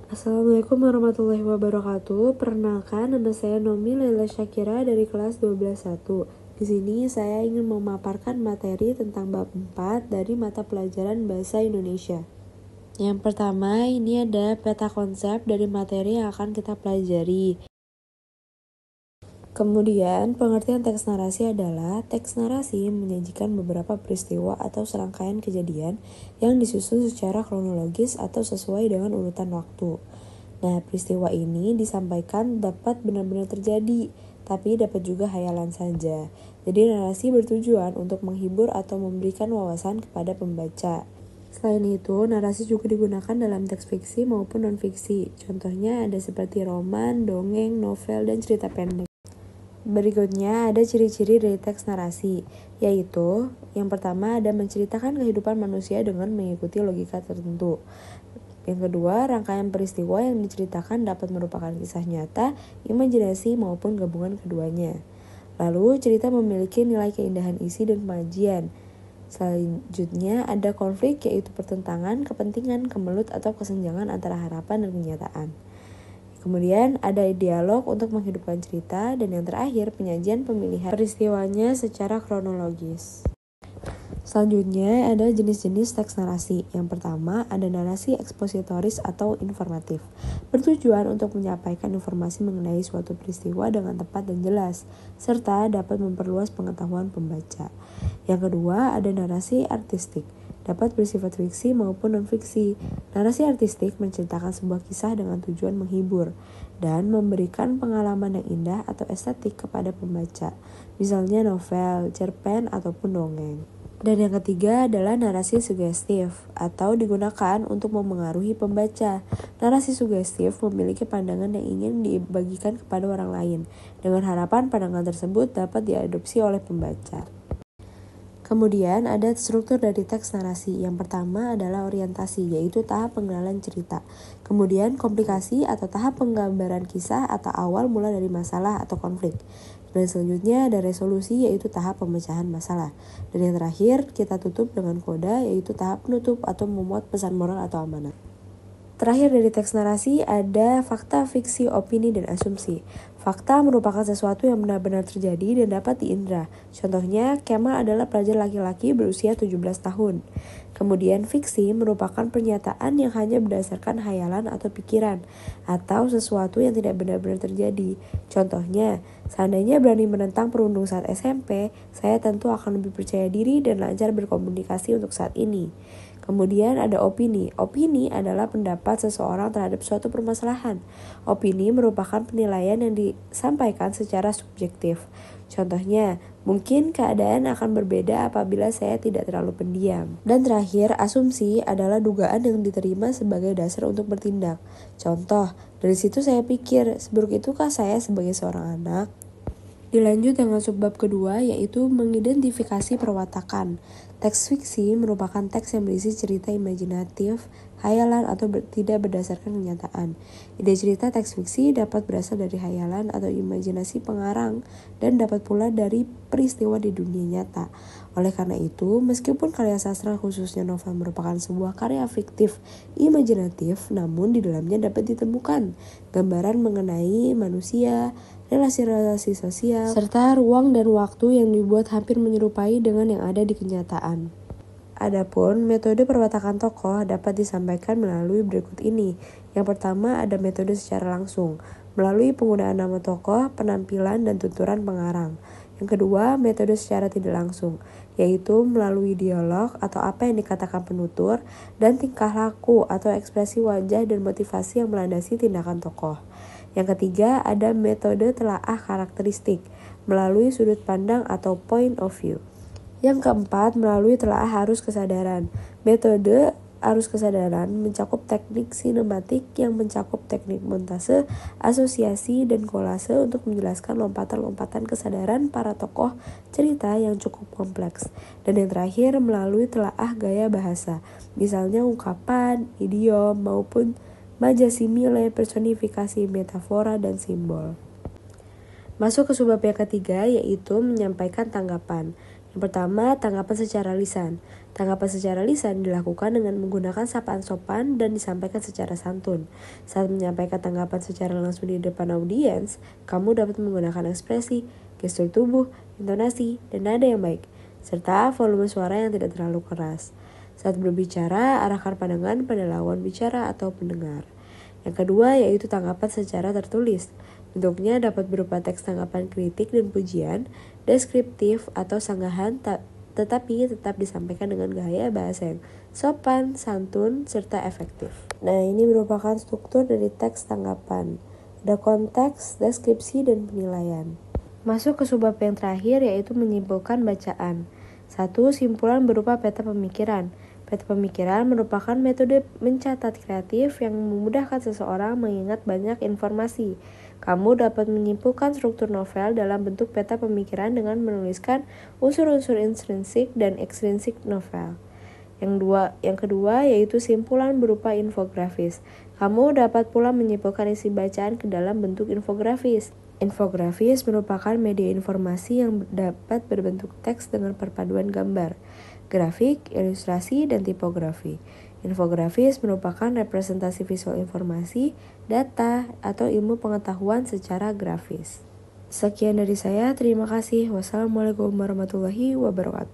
Assalamualaikum warahmatullahi wabarakatuh. Perkenalkan, nama saya Nomi Laila Syakira dari kelas 12-1. Di sini saya ingin memaparkan materi tentang bab 4 dari mata pelajaran Bahasa Indonesia. Yang pertama, ini ada peta konsep dari materi yang akan kita pelajari. Kemudian, pengertian teks narasi adalah teks narasi menyajikan beberapa peristiwa atau serangkaian kejadian yang disusun secara kronologis atau sesuai dengan urutan waktu. Nah, peristiwa ini disampaikan dapat benar-benar terjadi, tapi dapat juga hayalan saja. Jadi, narasi bertujuan untuk menghibur atau memberikan wawasan kepada pembaca. Selain itu, narasi juga digunakan dalam teks fiksi maupun non-fiksi. Contohnya ada seperti roman, dongeng, novel, dan cerita pendek. Berikutnya ada ciri-ciri dari teks narasi, yaitu yang pertama ada menceritakan kehidupan manusia dengan mengikuti logika tertentu. Yang kedua, rangkaian peristiwa yang diceritakan dapat merupakan kisah nyata, imajinasi, maupun gabungan keduanya. Lalu, cerita memiliki nilai keindahan isi dan kemajuan. Selanjutnya, ada konflik, yaitu pertentangan, kepentingan, kemelut, atau kesenjangan antara harapan dan kenyataan. Kemudian ada dialog untuk menghidupkan cerita, dan yang terakhir penyajian pemilihan peristiwanya secara kronologis. Selanjutnya ada jenis-jenis teks narasi. Yang pertama ada narasi ekspositoris atau informatif, bertujuan untuk menyampaikan informasi mengenai suatu peristiwa dengan tepat dan jelas, serta dapat memperluas pengetahuan pembaca. Yang kedua ada narasi artistik, dapat bersifat fiksi maupun non-fiksi. Narasi artistik menceritakan sebuah kisah dengan tujuan menghibur dan memberikan pengalaman yang indah atau estetik kepada pembaca, misalnya novel, cerpen, ataupun dongeng. Dan yang ketiga adalah narasi sugestif atau digunakan untuk memengaruhi pembaca. Narasi sugestif memiliki pandangan yang ingin dibagikan kepada orang lain dengan harapan pandangan tersebut dapat diadopsi oleh pembaca. Kemudian ada struktur dari teks narasi. Yang pertama adalah orientasi, yaitu tahap pengenalan cerita. Kemudian komplikasi atau tahap penggambaran kisah atau awal mula dari masalah atau konflik. Dan selanjutnya ada resolusi, yaitu tahap pemecahan masalah. Dan yang terakhir kita tutup dengan koda, yaitu tahap penutup atau memuat pesan moral atau amanat. Terakhir dari teks narasi ada fakta, fiksi, opini, dan asumsi. Fakta merupakan sesuatu yang benar-benar terjadi dan dapat diindra. Contohnya, Kemal adalah pelajar laki-laki berusia 17 tahun. Kemudian fiksi merupakan pernyataan yang hanya berdasarkan hayalan atau pikiran, atau sesuatu yang tidak benar-benar terjadi. Contohnya, seandainya berani menentang perundung saat SMP, saya tentu akan lebih percaya diri dan lancar berkomunikasi untuk saat ini. Kemudian ada opini. Opini adalah pendapat seseorang terhadap suatu permasalahan. Opini merupakan penilaian yang disampaikan secara subjektif. Contohnya, mungkin keadaan akan berbeda apabila saya tidak terlalu pendiam. Dan terakhir, asumsi adalah dugaan yang diterima sebagai dasar untuk bertindak. Contoh, dari situ saya pikir, seburuk itukah saya sebagai seorang anak? Dilanjut dengan subbab kedua, yaitu mengidentifikasi perwatakan. Teks fiksi merupakan teks yang berisi cerita imajinatif, hayalan, atau tidak berdasarkan kenyataan. Ide cerita teks fiksi dapat berasal dari hayalan atau imajinasi pengarang dan dapat pula dari peristiwa di dunia nyata. Oleh karena itu, meskipun karya sastra khususnya novel merupakan sebuah karya fiktif imajinatif, namun di dalamnya dapat ditemukan gambaran mengenai manusia, relasi-relasi sosial, serta ruang dan waktu yang dibuat hampir menyerupai dengan yang ada di kenyataan. Adapun metode perwatakan tokoh dapat disampaikan melalui berikut ini. Yang pertama ada metode secara langsung, melalui penggunaan nama tokoh, penampilan, dan tuturan pengarang. Yang kedua, metode secara tidak langsung, yaitu melalui dialog atau apa yang dikatakan penutur, dan tingkah laku atau ekspresi wajah dan motivasi yang melandasi tindakan tokoh. Yang ketiga, ada metode telaah karakteristik, melalui sudut pandang atau point of view. Yang keempat, melalui telaah arus kesadaran. Metode arus kesadaran mencakup teknik sinematik yang mencakup teknik montase, asosiasi, dan kolase untuk menjelaskan lompatan-lompatan kesadaran para tokoh cerita yang cukup kompleks. Dan yang terakhir, melalui telaah gaya bahasa, misalnya ungkapan, idiom, maupun majasimile, personifikasi, metafora, dan simbol. Masuk ke subbab yang ketiga, yaitu menyampaikan tanggapan. Yang pertama, tanggapan secara lisan. Tanggapan secara lisan dilakukan dengan menggunakan sapaan sopan dan disampaikan secara santun. Saat menyampaikan tanggapan secara langsung di depan audiens, kamu dapat menggunakan ekspresi, gestur tubuh, intonasi, dan nada yang baik, serta volume suara yang tidak terlalu keras. Saat berbicara, arahkan pandangan pada lawan bicara atau pendengar. Yang kedua yaitu tanggapan secara tertulis. Bentuknya dapat berupa teks tanggapan kritik dan pujian, deskriptif atau sanggahan, tetapi tetap disampaikan dengan gaya bahasa yang sopan, santun, serta efektif. Nah, ini merupakan struktur dari teks tanggapan. Ada konteks, deskripsi, dan penilaian. Masuk ke subbab yang terakhir yaitu menyimpulkan bacaan. 1. Simpulan berupa peta pemikiran. Peta pemikiran merupakan metode mencatat kreatif yang memudahkan seseorang mengingat banyak informasi. Kamu dapat menyimpulkan struktur novel dalam bentuk peta pemikiran dengan menuliskan unsur-unsur intrinsik dan ekstrinsik novel. Yang kedua yaitu simpulan berupa infografis. Kamu dapat pula menyimpulkan isi bacaan ke dalam bentuk infografis. Infografis merupakan media informasi yang dapat berbentuk teks dengan perpaduan gambar, grafik, ilustrasi, dan tipografi. Infografis merupakan representasi visual informasi, data, atau ilmu pengetahuan secara grafis. Sekian dari saya, terima kasih. Wassalamualaikum warahmatullahi wabarakatuh.